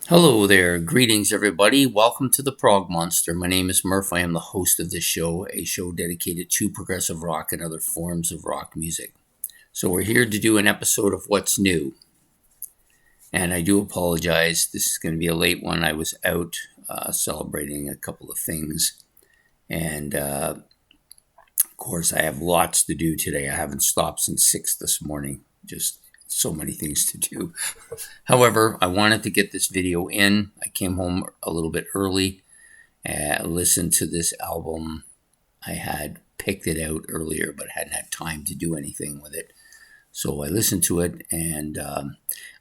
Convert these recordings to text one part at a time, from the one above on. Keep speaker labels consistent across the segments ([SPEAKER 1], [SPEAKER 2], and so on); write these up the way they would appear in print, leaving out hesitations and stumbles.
[SPEAKER 1] Hello there. Greetings, everybody. Welcome to the Prog Monster. My name is Murph. I am the host of this show, a show dedicated to progressive rock and other forms of rock music. So we're here to do an episode of What's New. And I do apologize. This is going to be a late one. I was out celebrating a couple of things. And, of course, I have lots to do today. I haven't stopped since 6 this morning. Just so many things to do. However, I wanted to get this video in. I came home a little bit early and listened to this album. I had picked it out earlier, but hadn't had time to do anything with it. So I listened to it, and I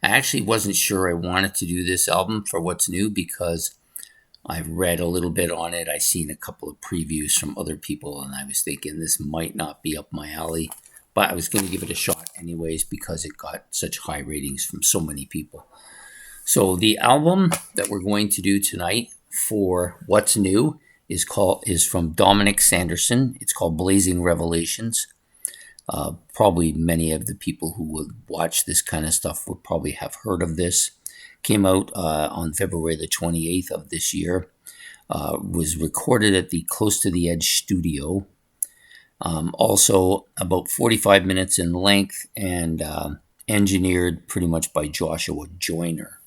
[SPEAKER 1] actually wasn't sure I wanted to do this album for What's New because I've read a little bit on it. I've seen a couple of previews from other people, and I was thinking this might not be up my alley. But I was going to give it a shot anyways because it got such high ratings from so many people. So the album that we're going to do tonight for What's New is from Dominic Sanderson. It's called Blazing Revelations. Probably many of the people who would watch this kind of stuff would probably have heard of this. Came out on February the 28th of this year. Was recorded at the Close to the Edge studio. Also about 45 minutes in length and engineered pretty much by Joshua Joyner.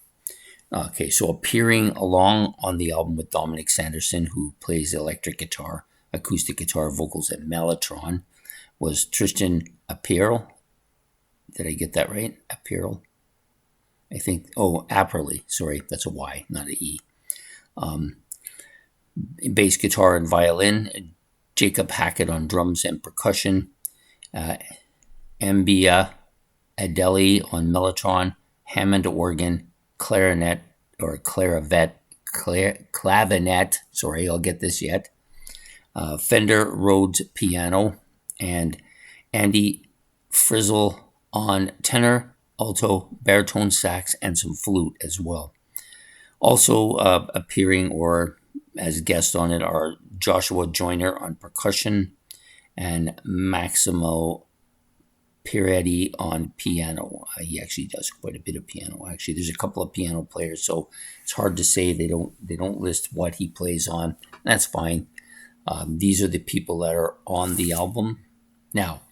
[SPEAKER 1] Okay, so appearing along on the album with Dominic Sanderson, who plays electric guitar, acoustic guitar, vocals, and mellotron, was Tristan Apperl. Did I get that right? Apperl? I think, Apperly. Sorry, that's a Y, not an E. Bass guitar and violin. Jacob Hackett on drums and percussion, Mbia Adeli on mellotron, Hammond organ, clarinet, clavinet, sorry, I'll get this yet, Fender Rhodes piano, and Andy Frizzle on tenor, alto, baritone sax, and some flute as well. Also appearing or as guests on it are Joshua Joyner on percussion and Maximo Piretti on piano. He actually does quite a bit of piano. Actually, there's a couple of piano players, so it's hard to say. They don't list what he plays on. That's fine. These are the people that are on the album. Now,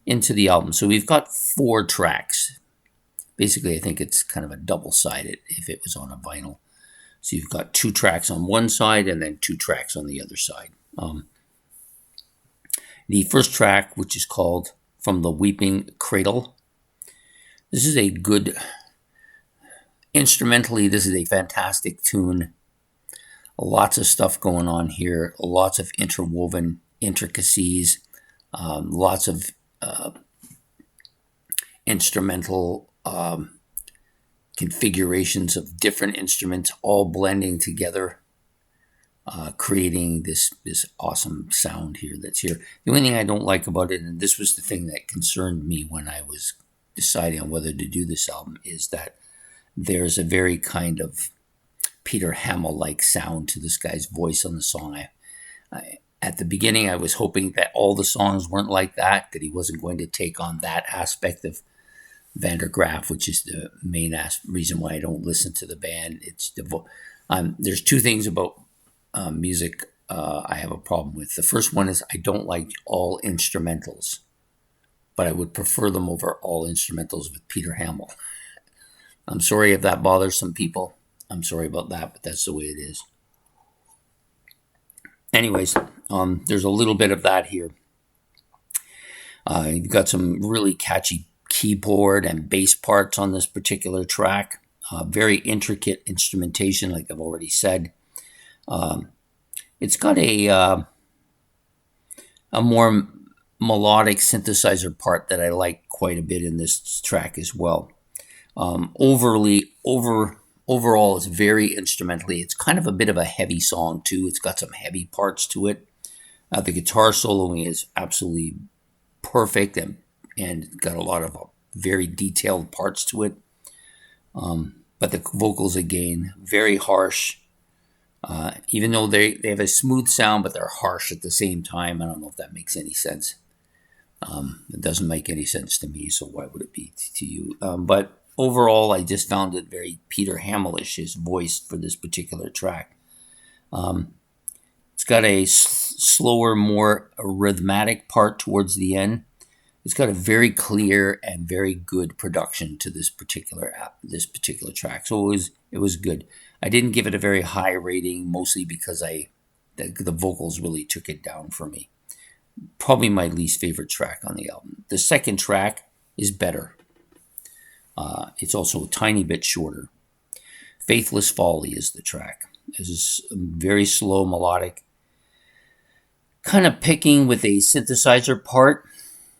[SPEAKER 1] into the album. So we've got 4 tracks. Basically, I think it's kind of a double-sided if it was on a vinyl. So you've got 2 tracks on one side and then 2 tracks on the other side. The first track, which is called From the Weeping Cradle. This is a good, instrumentally, this is a fantastic tune. Lots of stuff going on here. Lots of interwoven intricacies. Lots of instrumental configurations of different instruments all blending together, creating this awesome sound here that's here. The only thing I don't like about it, and this was the thing that concerned me when I was deciding on whether to do this album, is that there's a very kind of Peter Hamill-like sound to this guy's voice on the song. At the beginning, I was hoping that all the songs weren't like that he wasn't going to take on that aspect of Vander, which is the main reason why I don't listen to the band. It's there's 2 things about music I have a problem with. The first one is I don't like all instrumentals, but I would prefer them over all instrumentals with Peter Hamill. I'm sorry if that bothers some people. I'm sorry about that, but that's the way it is. Anyways, there's a little bit of that here. You've got some really catchy keyboard and bass parts on this particular track. Very intricate instrumentation, like I've already said. It's got a more melodic synthesizer part that I like quite a bit in this track as well. Overall, it's very instrumentally. It's kind of a bit of a heavy song too. It's got some heavy parts to it. The guitar soloing is absolutely perfect and got a lot of very detailed parts to it. But the vocals, again, very harsh. Even though they have a smooth sound, but they're harsh at the same time. I don't know if that makes any sense. It doesn't make any sense to me, so why would it be to you? But overall, I just found it very Peter Hamill-ish, his voice for this particular track. It's got a slower, more rhythmic part towards the end. It's got a very clear and very good production to this particular track. So it was good. I didn't give it a very high rating, mostly because the vocals really took it down for me. Probably my least favorite track on the album. The second track is better. It's also a tiny bit shorter. Faithless Folly is the track. This is very slow, melodic, kind of picking with a synthesizer part.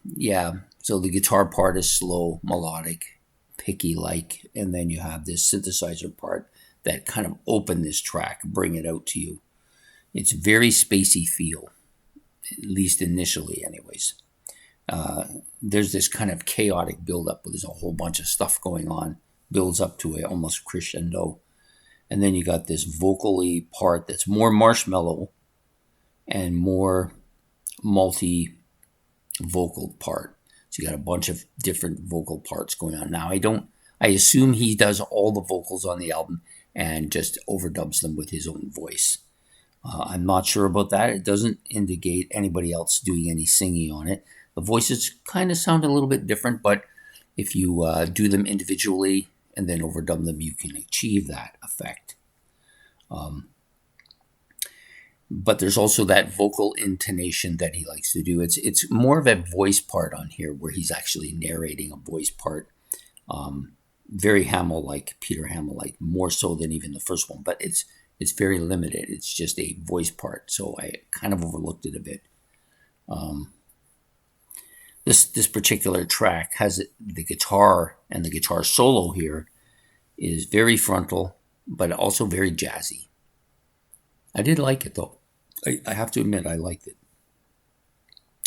[SPEAKER 1] Yeah, so the guitar part is slow, melodic, picky-like, and then you have this synthesizer part that kind of open this track, bring it out to you. It's very spacey feel, at least initially anyways. There's this kind of chaotic build-up where there's a whole bunch of stuff going on, builds up to a almost crescendo. And then you got this vocally part that's more marshmallow and more multi-vocal part. So you got a bunch of different vocal parts going on. Now, I assume he does all the vocals on the album and just overdubs them with his own voice. I'm not sure about that. It doesn't indicate anybody else doing any singing on it. The voices kind of sound a little bit different, but if you do them individually and then overdub them, you can achieve that effect. But there's also that vocal intonation that he likes to do. It's more of a voice part on here where he's actually narrating a voice part. Very Hamill-like, Peter Hamill-like, more so than even the first one. But it's very limited. It's just a voice part, so I kind of overlooked it a bit. This particular track has the guitar, and the guitar solo here is very frontal, but also very jazzy. I did like it, though. I have to admit, I liked it.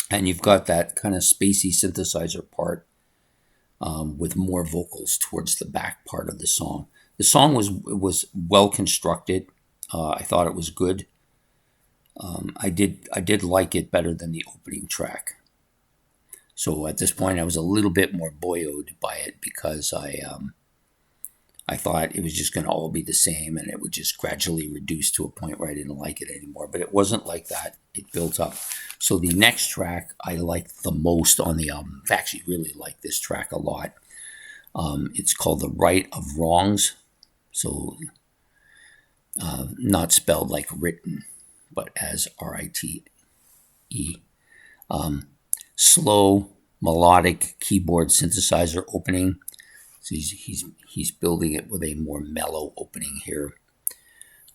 [SPEAKER 1] And you've got that kind of spacey synthesizer part with more vocals towards the back part of the song. The song was well constructed. I thought it was good. I did like it better than the opening track. So at this point, I was a little bit more buoyed by it because I thought it was just going to all be the same and it would just gradually reduce to a point where I didn't like it anymore. But it wasn't like that. It built up. So the next track I liked the most on the album. I actually really like this track a lot. It's called The Right of Wrongs. So not spelled like written, but as R-I-T-E. Slow, melodic keyboard synthesizer opening. So he's building it with a more mellow opening here.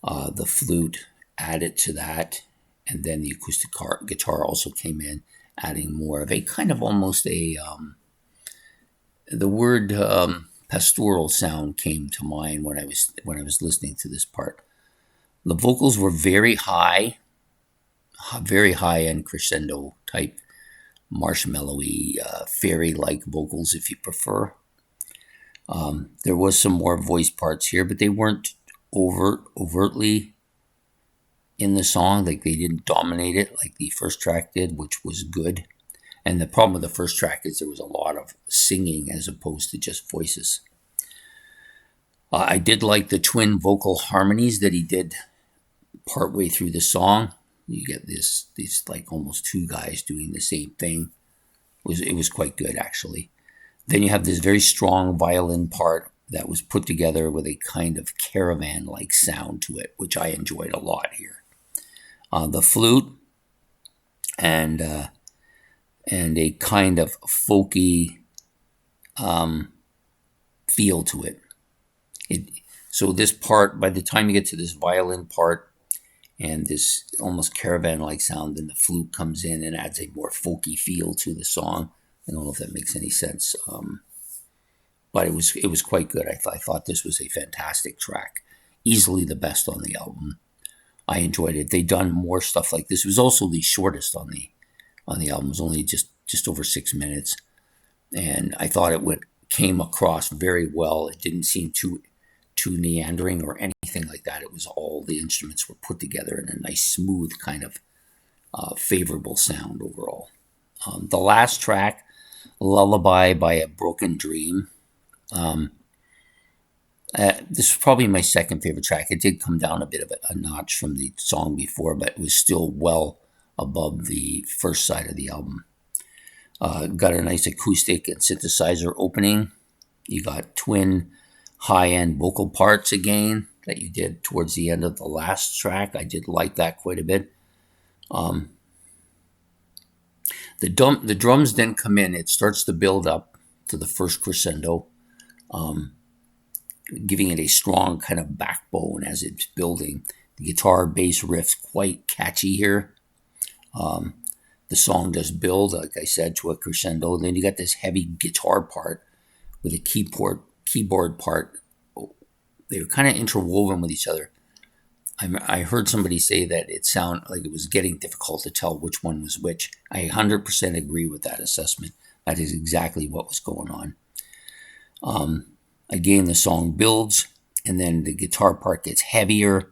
[SPEAKER 1] The flute added to that, and then the acoustic guitar also came in, adding more of a kind of almost a the word pastoral sound came to mind when I was listening to this part. The vocals were very high end crescendo type, marshmallowy, fairy-like vocals if you prefer. There was some more voice parts here, but they weren't overtly in the song. Like they didn't dominate it like the first track did, which was good. And the problem with the first track is there was a lot of singing as opposed to just voices. I did like the twin vocal harmonies that he did partway through the song. You get these like almost two guys doing the same thing. It was quite good, actually. Then you have this very strong violin part that was put together with a kind of caravan-like sound to it, which I enjoyed a lot here. The flute and a kind of folky feel to it. So this part, by the time you get to this violin part and this almost caravan-like sound, then the flute comes in and adds a more folky feel to the song. I don't know if that makes any sense, but it was quite good. I thought this was a fantastic track, easily the best on the album. I enjoyed it. They'd done more stuff like this. It was also the shortest on the album. It was only just over 6 minutes, and I thought it came across very well. It didn't seem too meandering or anything like that. It was all the instruments were put together in a nice, smooth kind of favorable sound overall. The last track, Lullaby by a Broken Dream. This is probably my second favorite track. It did come down a bit of a notch from the song before, but it was still well above the first side of the album. Got a nice acoustic and synthesizer opening. You got twin high-end vocal parts again that you did towards the end of the last track. I did like that quite a bit. The drums then come in. It starts to build up to the first crescendo, giving it a strong kind of backbone as it's building. The guitar bass riff's quite catchy here. The song does build, like I said, to a crescendo. Then you got this heavy guitar part with a keyboard part. They were kind of interwoven with each other. I heard somebody say that it sounded like it was getting difficult to tell which one was which. I 100% agree with that assessment. That is exactly what was going on. Again, the song builds, and then the guitar part gets heavier,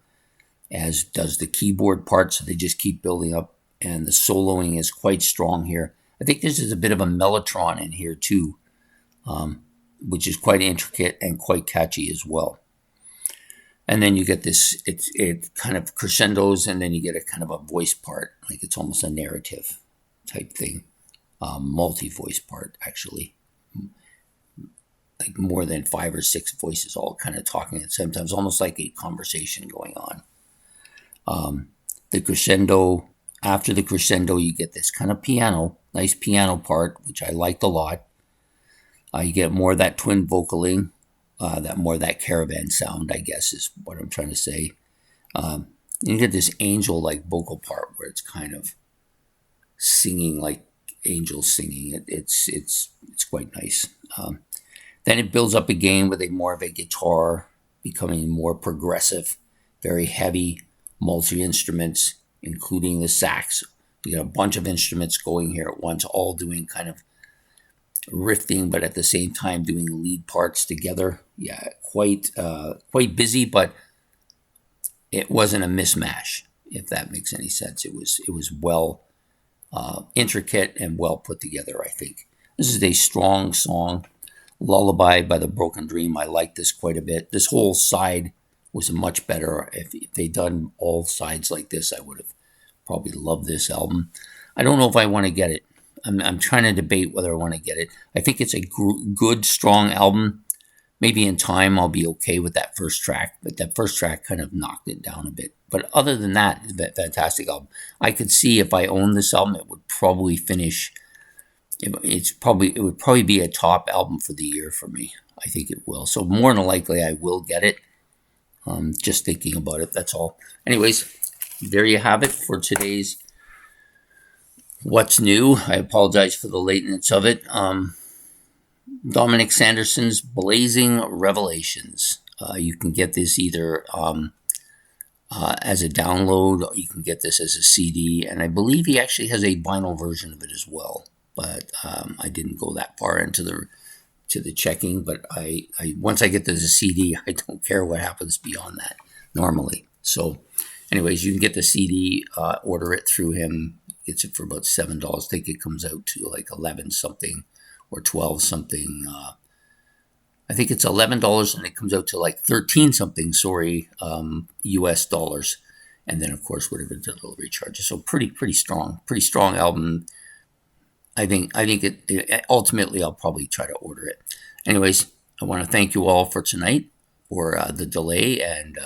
[SPEAKER 1] as does the keyboard part, so they just keep building up, and the soloing is quite strong here. I think this is a bit of a mellotron in here too, which is quite intricate and quite catchy as well. And then you get this, it kind of crescendos, and then you get a kind of a voice part, like it's almost a narrative type thing, multi-voice part actually. Like more than 5 or 6 voices all kind of talking at the same time. It's almost like a conversation going on. The crescendo, after the crescendo, you get this kind of piano, nice piano part, which I liked a lot. You get more of that twin vocaling, that caravan sound, I guess is what I'm trying to say. You get this angel-like vocal part where it's kind of singing like angels singing. It's quite nice. Then it builds up again with more of a guitar, becoming more progressive, very heavy, multi-instruments, including the sax. You get a bunch of instruments going here at once, all doing kind of riffing, but at the same time doing lead parts together. Yeah, quite busy, but it wasn't a mismatch, if that makes any sense. It was well intricate and well put together, I think. This is a strong song. Lullaby by the Broken Dream. I like this quite a bit. This whole side was much better. If they'd done all sides like this, I would have probably loved this album. I don't know if I want to get it. I'm trying to debate whether I want to get it. I think it's a good, strong album. Maybe in time I'll be okay with that first track, but that first track kind of knocked it down a bit. But other than that, it's a fantastic album. I could see if I owned this album, it would probably finish. It would probably be a top album for the year for me. I think it will. So more than likely, I will get it. Just thinking about it. That's all. Anyways, there you have it for today's What's New. I apologize for the lateness of it. Dominic Sanderson's Blazing Revelations. You can get this either as a download, or you can get this as a CD, and I believe he actually has a vinyl version of it as well. But I didn't go that far into the checking. But I once I get to the CD, I don't care what happens beyond that normally. So, anyways, you can get the CD, order it through him. Gets it for about $7. I think it comes out to like 11 something or 12 something. I think it's $11, and it comes out to like 13 something. US dollars, and then of course whatever delivery charges. So pretty strong album. I think it ultimately I'll probably try to order it. Anyways, I want to thank you all for tonight for the delay, and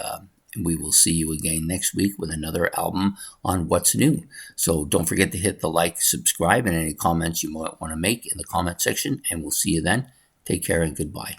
[SPEAKER 1] we will see you again next week with another album on What's New. So don't forget to hit the like, subscribe, and any comments you might want to make in the comment section, and we'll see you then. Take care and goodbye.